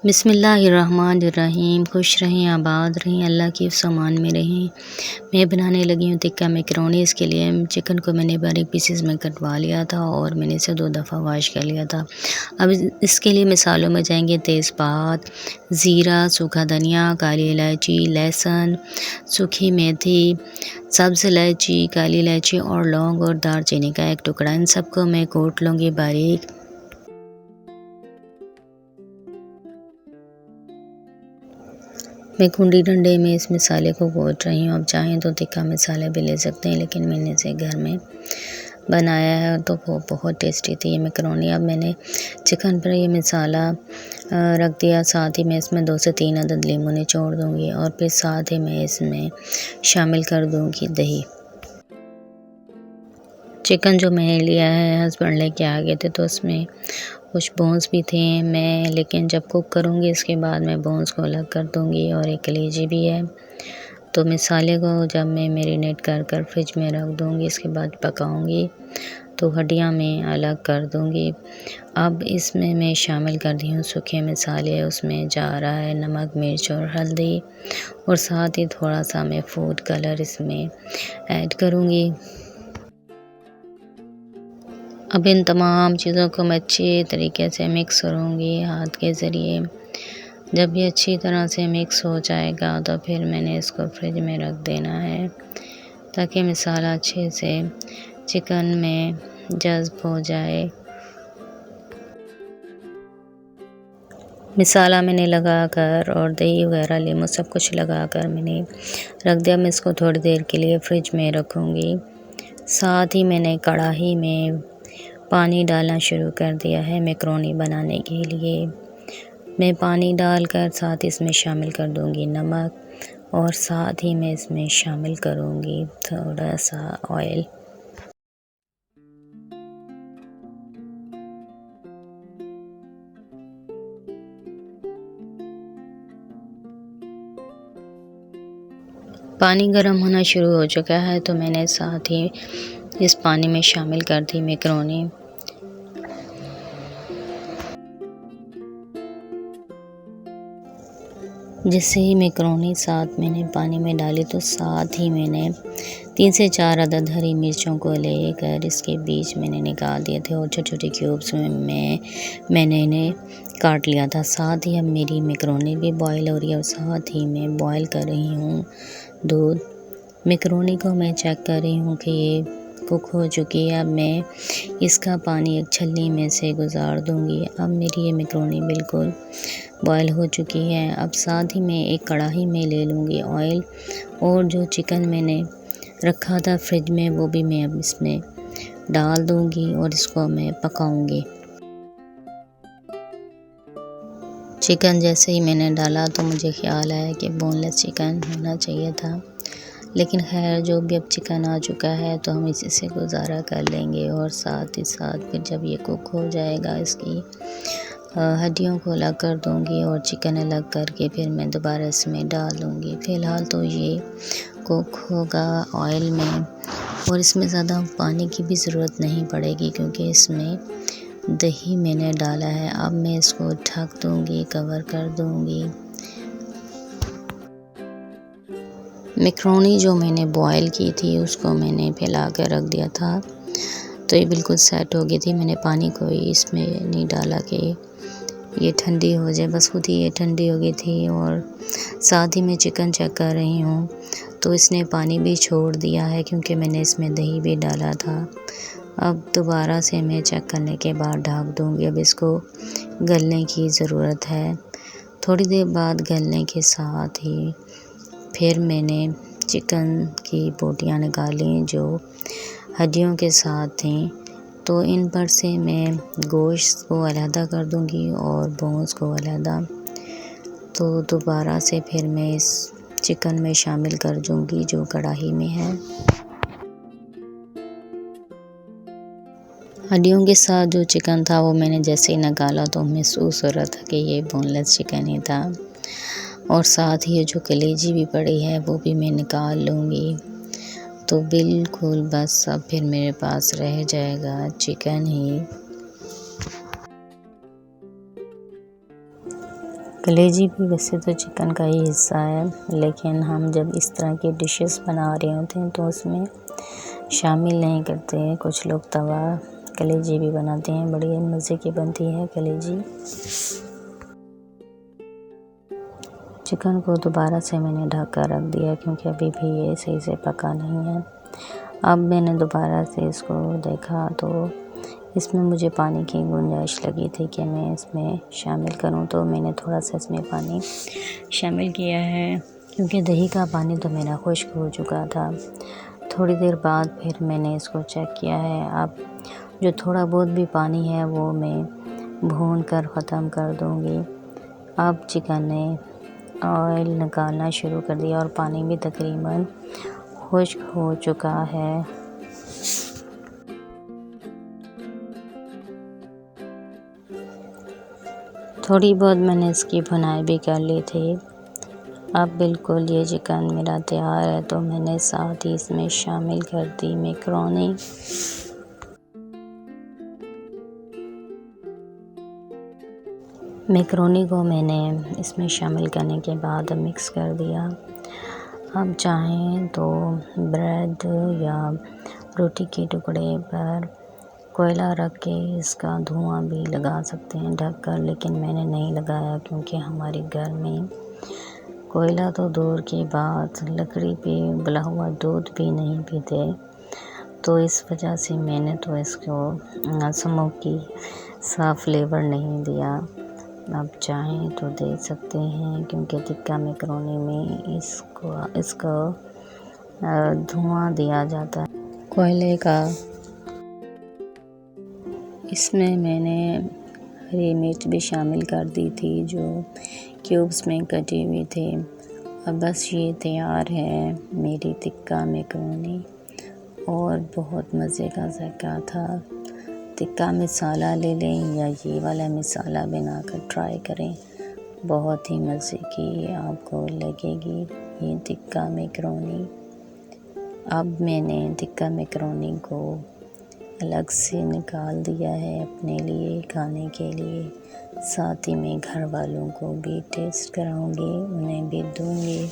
बिस्मिल्लाहिर्रहमानिर्रहीम। खुश रहें, आबाद रहें, अल्लाह की सामान में रहें। मैं बनाने लगी हूँ टिक्का मैकरोनी। इसके लिए चिकन को मैंने बारीक पीसेस में कटवा लिया था और मैंने इसे 2 दफ़ा वॉश कर लिया था। अब इसके लिए मिसालों में जाएंगे तेज़पात, ज़ीरा, सूखा धनिया, काली इलायची, लहसुन, सूखी मेथी, सब्ज़ इलायची, काली इलायची और लौंग और दालचीनी का एक टुकड़ा। इन सबको मैं कूट लूँगी बारीक। मैं कुंडी डंडे में इस मसाले को कूट रही हूँ। आप चाहें तो तिक्का मसाला भी ले सकते हैं, लेकिन मैंने इसे घर में बनाया है तो वो बहुत टेस्टी थी ये मैकरोनी। अब मैंने चिकन पर ये मसाला रख दिया। साथ ही मैं इसमें 2 से 3 अदद लीमू निचोड़ दूँगी और फिर साथ ही मैं इसमें शामिल कर दूँगी दही। चिकन जो मैंने लिया है हस्बैंड लेके आ गए थे, तो उसमें कुछ बोन्स भी थे। मैं लेकिन जब कुक करूँगी इसके बाद मैं बोन्स को अलग कर दूँगी और एक कलेजी भी है। तो मसाले को जब मैं मैरिनेट कर कर फ्रिज में रख दूँगी, इसके बाद पकाऊँगी तो हड्डियाँ मैं अलग कर दूँगी। अब इसमें मैं शामिल कर दी हूँ सूखे मसाले। उसमें जा रहा है नमक, मिर्च और हल्दी और साथ ही थोड़ा सा मैं फूड कलर इसमें ऐड करूँगी। अब इन तमाम चीज़ों को मैं अच्छी तरीके से मिक्स करूँगी हाथ के ज़रिए। जब ये अच्छी तरह से मिक्स हो जाएगा तो फिर मैंने इसको फ्रिज में रख देना है ताकि मसाला अच्छे से चिकन में जज़्ब हो जाए। मसाला मैंने लगाकर और दही वगैरह लीमू सब कुछ लगाकर मैंने रख दिया। मैं इसको थोड़ी देर के लिए फ्रिज में रखूँगी। साथ ही मैंने कढ़ाई में पानी डालना शुरू कर दिया है मैकरोनी बनाने के लिए। मैं पानी डालकर साथ इसमें शामिल कर दूंगी नमक और साथ ही मैं इसमें शामिल करूंगी थोड़ा सा ऑयल। पानी गर्म होना शुरू हो चुका है तो मैंने साथ ही इस पानी में शामिल कर दी मैकरोनी। जैसे ही मैकरोनी साथ मैंने पानी में डाली तो साथ ही मैंने 3 से 4 अदद हरी मिर्चों को लेकर इसके बीच मैंने निकाल दिए थे और छोटे-छोटे क्यूब्स में मैंने इन्हें काट लिया था। साथ ही अब मेरी मैकरोनी भी बॉयल हो रही है और साथ ही मैं बॉयल कर रही हूँ दूध। मैकरोनी को मैं चेक कर रही हूँ कि ये कुक हो चुकी है। अब मैं इसका पानी एक छलनी में से गुजार दूँगी। अब मेरी ये मैकरोनी बिल्कुल बॉयल हो चुकी है। अब साथ ही मैं एक कढ़ाई में ले लूँगी ऑयल और जो चिकन मैंने रखा था फ्रिज में वो भी मैं अब इसमें डाल दूँगी और इसको मैं पकाऊँगी। चिकन जैसे ही मैंने डाला तो मुझे ख़्याल आया कि बोनलेस चिकन होना चाहिए था, लेकिन खैर जो भी अब चिकन आ चुका है तो हम इसी से गुजारा कर लेंगे। और साथ ही साथ फिर जब ये कुक हो जाएगा इसकी हड्डियों को अलग कर दूंगी और चिकन अलग करके फिर मैं दोबारा इसमें डाल दूंगी। फ़िलहाल तो ये कुक होगा ऑयल में और इसमें ज़्यादा पानी की भी ज़रूरत नहीं पड़ेगी क्योंकि इसमें दही मैंने डाला है। अब मैं इसको ढक दूंगी, कवर कर दूंगी। मैकरोनी जो मैंने बॉयल की थी उसको मैंने फैला कर रख दिया था तो ये बिल्कुल सेट हो गई थी। मैंने पानी कोई इसमें नहीं डाला कि ये ठंडी हो जाए, बस खुद ही ये ठंडी हो गई थी। और साथ ही मैं चिकन चेक कर रही हूँ तो इसने पानी भी छोड़ दिया है क्योंकि मैंने इसमें दही भी डाला था। अब दोबारा से मैं चेक करने के बाद ढक दूँगी। अब इसको गलने की ज़रूरत है। थोड़ी देर बाद गलने के साथ ही फिर मैंने चिकन की बोटियाँ निकाली जो हड्डियों के साथ थीं, तो इन पर से मैं गोश्त को अलहदा कर दूंगी और बोन्स को अलहदा। तो दोबारा से फिर मैं इस चिकन में शामिल कर दूंगी जो कढ़ाई में है। हड्डियों के साथ जो चिकन था वो मैंने जैसे ही निकाला तो महसूस हो रहा था कि ये बोनलेस चिकन ही था। और साथ ही ये जो कलेजी भी पड़ी है वो भी मैं निकाल लूँगी। तो बिल्कुल बस अब फिर मेरे पास रह जाएगा चिकन ही। कलेजी भी वैसे तो चिकन का ही हिस्सा है, लेकिन हम जब इस तरह की डिशेस बना रहे होते हैं तो उसमें शामिल नहीं करते। कुछ लोग तवा कलेजी भी बनाते हैं, बड़ी मज़े की बनती है कलेजी। चिकन को दोबारा से मैंने ढक कर रख दिया क्योंकि अभी भी ये सही से पका नहीं है। अब मैंने दोबारा से इसको देखा तो इसमें मुझे पानी की गुंजाइश लगी थी कि मैं इसमें शामिल करूं, तो मैंने थोड़ा सा इसमें पानी शामिल किया है क्योंकि दही का पानी तो मेरा खुश्क हो चुका था। थोड़ी देर बाद फिर मैंने इसको चेक किया है। अब जो थोड़ा बहुत भी पानी है वो मैं भून कर ख़त्म कर दूंगी। अब चिकन ने ऑयल निकालना शुरू कर दिया और पानी भी तकरीबन खुश्क हो चुका है। थोड़ी बहुत मैंने इसकी भुनाई भी कर ली थी। अब बिल्कुल ये चिकन मेरा तैयार है, तो मैंने साथ ही इसमें शामिल कर दी मैकरोनी। मैकरोनी को मैंने इसमें शामिल करने के बाद मिक्स कर दिया। आप चाहें तो ब्रेड या रोटी के टुकड़े पर कोयला रख के इसका धुआं भी लगा सकते हैं ढक कर, लेकिन मैंने नहीं लगाया क्योंकि हमारे घर में कोयला तो दूर की बात, लकड़ी पे उबला हुआ दूध भी नहीं पीते, तो इस वजह से मैंने तो इसको स्मोकी सा फ्लेवर नहीं दिया। आप चाहें तो दे सकते हैं क्योंकि टिक्का मैकरोनी में इसको धुआं दिया जाता है कोयले का। इसमें मैंने हरी मिर्च भी शामिल कर दी थी जो क्यूब्स में कटी हुई थी। अब बस ये तैयार है मेरी टिक्का मैकरोनी, और बहुत मज़े का ज़ायका था। टिक्का मसाला ले लें या ये वाला मसाला बनाकर ट्राई करें, बहुत ही मज़े की आपको लगेगी ये टिक्का मैकरोनी। अब मैंने टिक्का मैकरोनी को अलग से निकाल दिया है अपने लिए खाने के लिए। साथ ही मैं घर वालों को भी टेस्ट कराऊंगी, उन्हें भी दूंगी।